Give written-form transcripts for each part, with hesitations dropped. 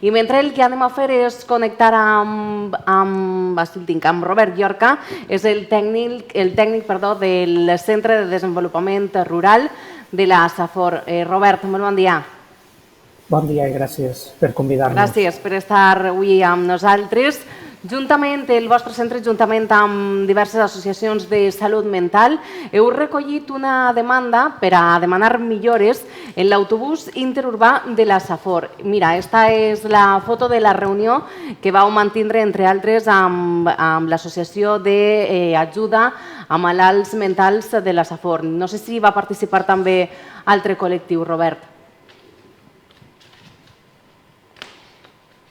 I mentre el que anem a fer és connectar amb Robert Llorca, és el tècnic del Centre de Desenvolupament Rural de la Safor. Robert, molt bon dia. Bon dia i gràcies per convidar-nos. Gràcies per estar avui amb nosaltres. Juntament, el vostre centre, juntament amb diverses associacions de salut mental, heu recollit una demanda per a demanar millores en l'autobús interurbà de la Safor. Mira, aquesta és la foto de la reunió que vau mantindre, entre altres, amb l'associació d'ajuda a malalts mentals de la Safor. No sé si va participar també altre col·lectiu, Robert.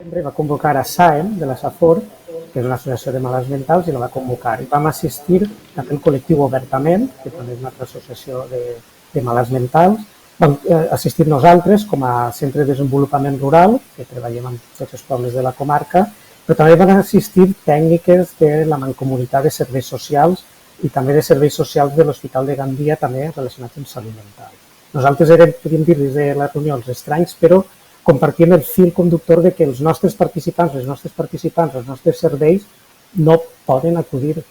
Va convocar a SAEM de la Safor, que és una associació de malalts mentals, i la va convocar. I vam assistir també el col·lectiu Obertament, que també és una altra associació de malalts mentals. Vam assistir nosaltres com a Centre de Desenvolupament Rural, que treballem amb tots els pobles de la comarca, però també van assistir tècniques de la Mancomunitat de Serveis Socials i també de Serveis Socials de l'Hospital de Gandia, també relacionats amb salut mental. Nosaltres érem, podríem dir, des de la reunió els estranys, però compartíem el fil conductor de que els nostres participants, els nostres serveis no poden acudir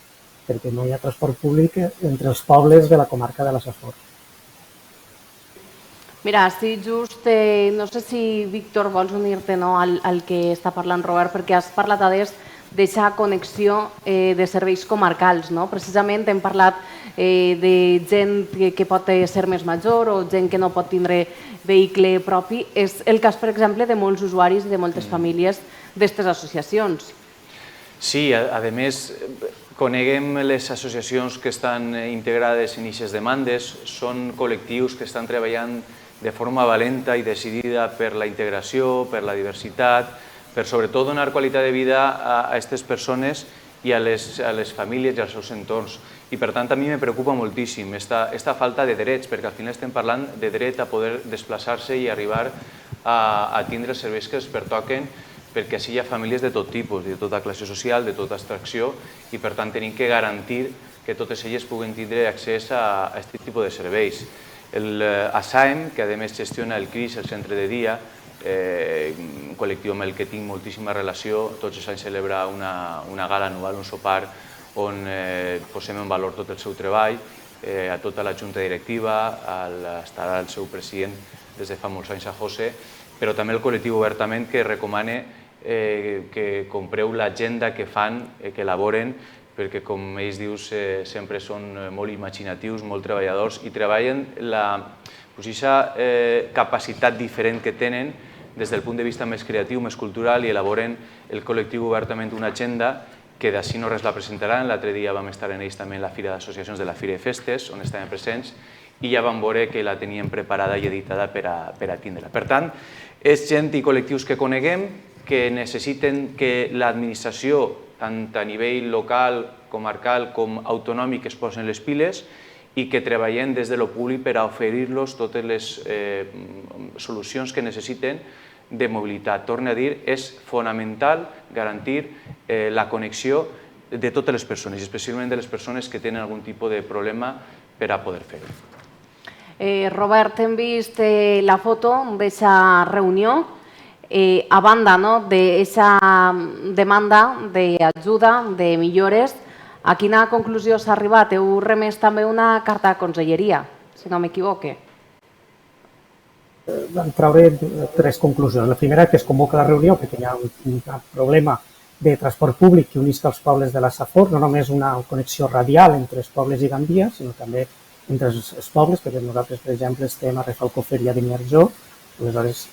perquè no hi ha transport públic entre els pobles de la comarca de la Safor. Mira, sí, just, no sé si, Víctor, vols unir-te al que està parlant Robert, perquè has parlat d'aquesta connexió de serveis comarcals. Precisament hem parlat de gent que pot ser més major o gent que no pot tindre vehicle propi. És el cas, per exemple, de molts usuaris i de moltes famílies d'aquestes associacions. Sí, a més, coneguem les associacions que estan integrades en aquestes demandes. Són col·lectius que estan treballant de forma valenta i decidida per la integració, per la diversitat, per sobretot donar qualitat de vida a aquestes persones i a les famílies i als seus entorns. I per tant a mi me preocupa moltíssim aquesta falta de drets, perquè al final estem parlant de dret a poder desplaçar-se i arribar a tindre els serveis que els pertoquen, perquè així hi ha famílies de tot tipus, de tota classe social, de tota extracció, i per tant tenim que garantir que totes elles puguen tindre accés a aquest tipus de serveis. El ASAEM, que a més gestiona el CRIS, el centre de dia, un col·lectiu amb el que tinc moltíssima relació, tots els anys celebra una gala anual, un sopar, on posem en valor tot el seu treball, a tota la junta directiva, estarà el seu president des de fa molts anys, a José, però també el col·lectiu Obertament, que recomana que compreu l'agenda que fan, que elaboren, perquè, com ells dius, sempre són molt imaginatius, molt treballadors i treballen aquesta capacitat diferent que tenen des del punt de vista més creatiu, més cultural, i elaboren el col·lectiu Obertament una agenda que d'ací no res la presentaran. L'altre dia vam estar en ells també en la Fira d'Associacions de la Fira de Festes, on estaven presents, i ja vam veure que la tenien preparada i editada per a tindre-la. Per tant, és gent i col·lectius que coneguem, que necessiten que l'administració, tant a nivell local, comarcal com autonòmic, es posen les piles i que treballem des de lo públic per a oferir-los totes les solucions que necessiten de mobilitat. Torno a dir, és fonamental garantir la connexió de totes les persones, especialment de les persones que tenen algun tipus de problema per a poder fer-ho. Robert, hem vist la foto d'aquesta reunió. A banda d'aquesta demanda d'ajuda, de millores, a quina conclusió s'ha arribat? Heu remès també una carta a conselleria, si no m'equivoque. Vam treure 3 conclusions. La primera, que es convoca la reunió perquè hi ha un problema de transport públic que unisca els pobles de la Safor, no només una connexió radial entre els pobles i Gandia, sinó també entre els pobles, perquè nosaltres, per exemple, estem a Rafelcofer i a Beniarjó, aleshores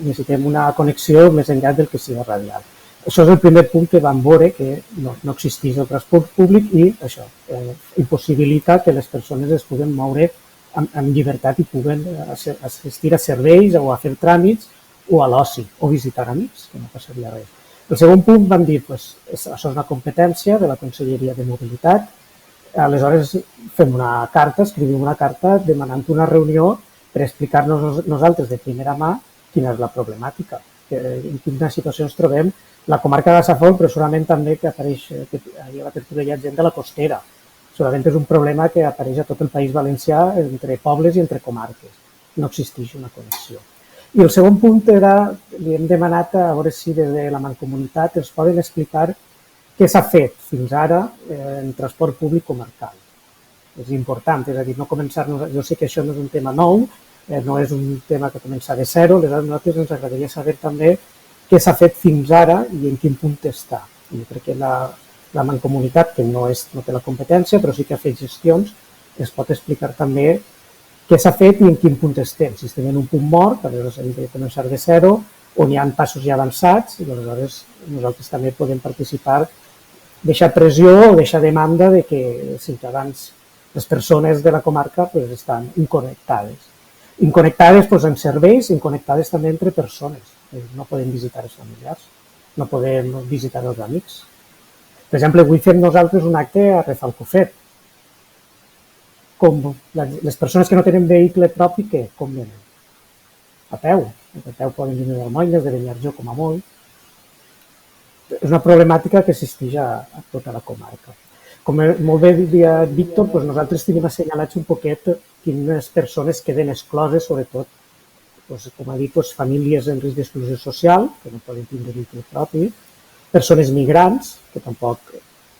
necessitem una connexió més enllà del que sigui radial. Això és el primer punt que vam veure, que no existeix el transport públic i això impossibilita que les persones es puguen moure amb llibertat i puguen assistir a serveis o a fer tràmits o a l'oci o visitar amics, que no passaria res. El segon punt vam dir que això és una competència de la Conselleria de Mobilitat. Aleshores fem una carta, escrivim una carta demanant una reunió per explicar-nos nosaltres de primera mà quina és la problemàtica, en quina situació ens trobem. La comarca de la Safor, però segurament també que apareix, que a la tertúlia hi ha gent de la costera. Segurament és un problema que apareix a tot el País Valencià entre pobles i entre comarques. No existeix una connexió. I el segon punt era, li hem demanat a veure si des de la Mancomunitat ens poden explicar què s'ha fet fins ara en transport públic comarcal. És important, és a dir, no començar-nos... Jo sé que això no és un tema nou, no és un tema que comença de zero, a nosaltres ens agradaria saber també què s'ha fet fins ara i en quin punt està. Jo crec que la Mancomunitat, que no té la competència, però sí que ha fet gestions, es pot explicar també què s'ha fet i en quin punt estem. Si estem en un punt mort, aleshores hem de començar de zero, on hi ha passos ja avançats, i aleshores nosaltres també podem participar, deixar pressió o deixar demanda de que els ciutadans, les persones de la comarca, estan inconnectades. Inconnectades en serveis, inconnectades també entre persones. No podem visitar els familiars, no podem visitar els amics. Per exemple, avui fem nosaltres un acte a Rafelcofer. Les persones que no tenen vehicle propi, com venen? A peu. A peu poden venir d'Almoines, de Beniarjó, com a molt. És una problemàtica que existeix a tota la comarca. Com molt bé diria Víctor, nosaltres tenim assenyalats un poquet quines persones queden excloses, sobretot, com ha dit, famílies en risc d'exclusió social, que no poden tindre vehicle propi, persones migrants, que tampoc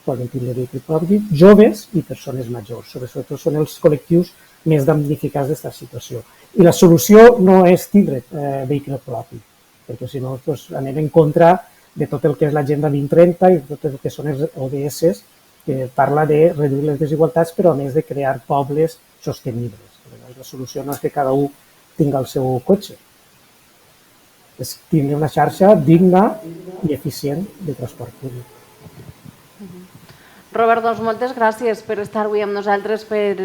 poden tindre vehicle propi, joves i persones majors. Sobretot són els col·lectius més damnificats d'aquesta situació. I la solució no és tindre vehicle propi, perquè si no anem en contra de tot el que és l'Agenda 2030 i tot el que són els ODS, que parla de reduir les desigualtats, però a més de crear pobles sostenibles. La solució no és que cada un tingui el seu cotxe, és tindre una xarxa digna i eficient de transport públic. Robert, doncs moltes gràcies per estar avui amb nosaltres, per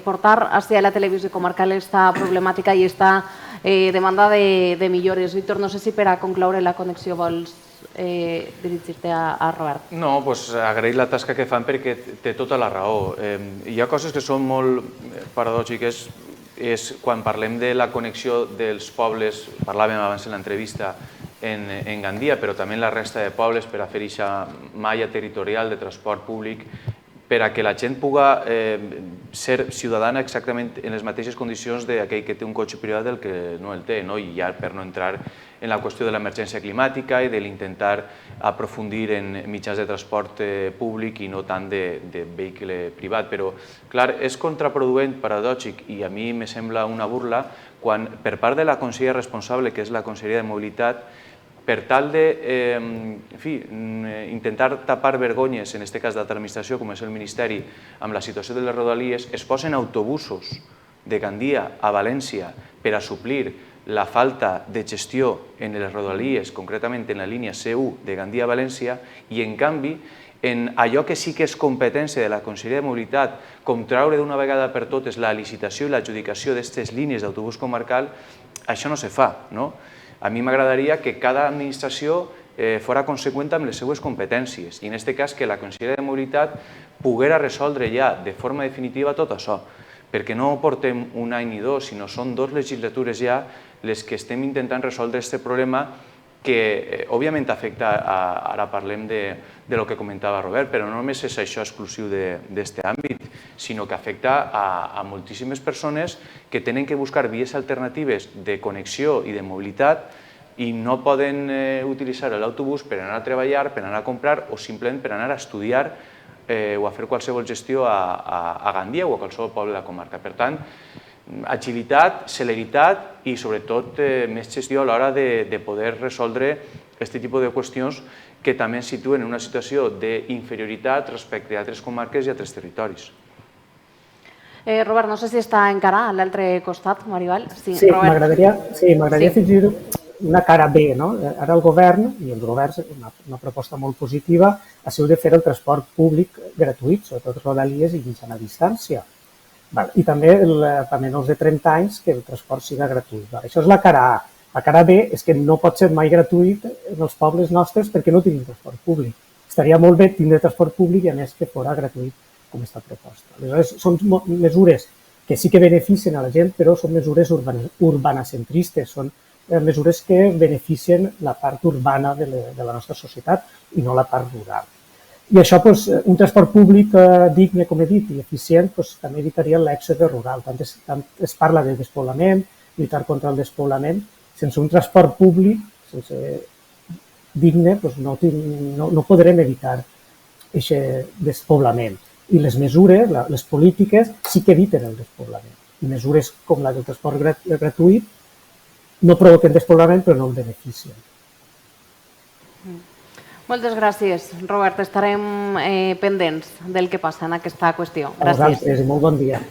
portar hacia la televisió comarcal esta problemàtica i esta demanda de millores. Víctor, no sé si per a concloure la connexió vols dirigir-te a Robert. No, agrair la tasca que fan perquè té tota la raó. Hi ha coses que són molt paradògiques, és quan parlem de la connexió dels pobles, parlàvem abans en l'entrevista, en Gandia, però també en la resta de pobles per a fer aquesta malla territorial de transport públic, per a que la gent pugui ser ciutadana exactament en les mateixes condicions d'aquell que té un cotxe privat del que no el té, i ja per no entrar en la qüestió de l'emergència climàtica i de l'intentar aprofundir en mitjans de transport públic i no tant de vehicle privat. Però, clar, és contraproduent, paradògic, i a mi me sembla una burla, quan per part de la consellera responsable, que és la Conselleria de Mobilitat, per tal d'intentar tapar vergonyes, en aquest cas d'altra administració, com és el Ministeri, amb la situació de les rodalies, es posen autobusos de Gandia a València per a suplir la falta de gestió en les rodalies, concretament en la línia C1 de Gandia a València, i en canvi, en allò que sí que és competència de la Conselleria de Mobilitat, com treure d'una vegada per totes la licitació i l'adjudicació d'aquestes línies d'autobús comarcal, això no se fa, no? A mi m'agradaria que cada administració fos conseqüent amb les seues competències i en aquest cas que la Conselleria de Mobilitat poguera resoldre ja de forma definitiva tot això, perquè no portem un any ni dos, sinó són 2 legislatures ja les que estem intentant resoldre aquest problema que òbviament afecta, ara parlem de lo que comentava Robert, però no només és això exclusiu d'aquest àmbit, sinó que afecta a moltíssimes persones que tenen que buscar vies alternatives de connexió i de mobilitat i no poden utilitzar l'autobús per anar a treballar, per anar a comprar o simplement per anar a estudiar o a fer qualsevol gestió a Gandia o a qualsevol poble de la comarca. Per tant, agilitat, celeritat i sobretot més gestió a l'hora de poder resoldre aquest tipus de qüestions que també ens situen en una situació d'inferioritat respecte a altres comarques i a altres territoris. Robert, no sé si està encara a l'altre costat, Maribal. Sí, m'agradaria afegir una cara B. Ara el govern, i el govern, una proposta molt positiva, ha sigut de fer el transport públic gratuït, sobretot rodalies i mitjana distància. I també menors de 30 anys que el transport siga gratuït. Això és la cara A. La cara B és que no pot ser mai gratuït en els pobles nostres perquè no tenim transport públic. Estaria molt bé tindre transport públic i a més que fos gratuït com està proposta. Aleshores, són mesures que sí que beneficien a la gent, però són mesures urbanacentristes, són mesures que beneficien la part urbana de la nostra societat i no la part rural. I això, un transport públic digne, com he dit, i eficient, també evitaria l'èxode rural. Tant es parla de despoblament, lluitar contra el despoblament, sense un transport públic digne no podrem evitar aquest despoblament. I les mesures, les polítiques, sí que eviten el despoblament. I mesures com la del transport gratuït no provoquen despoblament, però no el beneficien. Moltes gràcies, Robert. Estarem pendents del que passa en aquesta qüestió. A vosaltres i molt bon dia.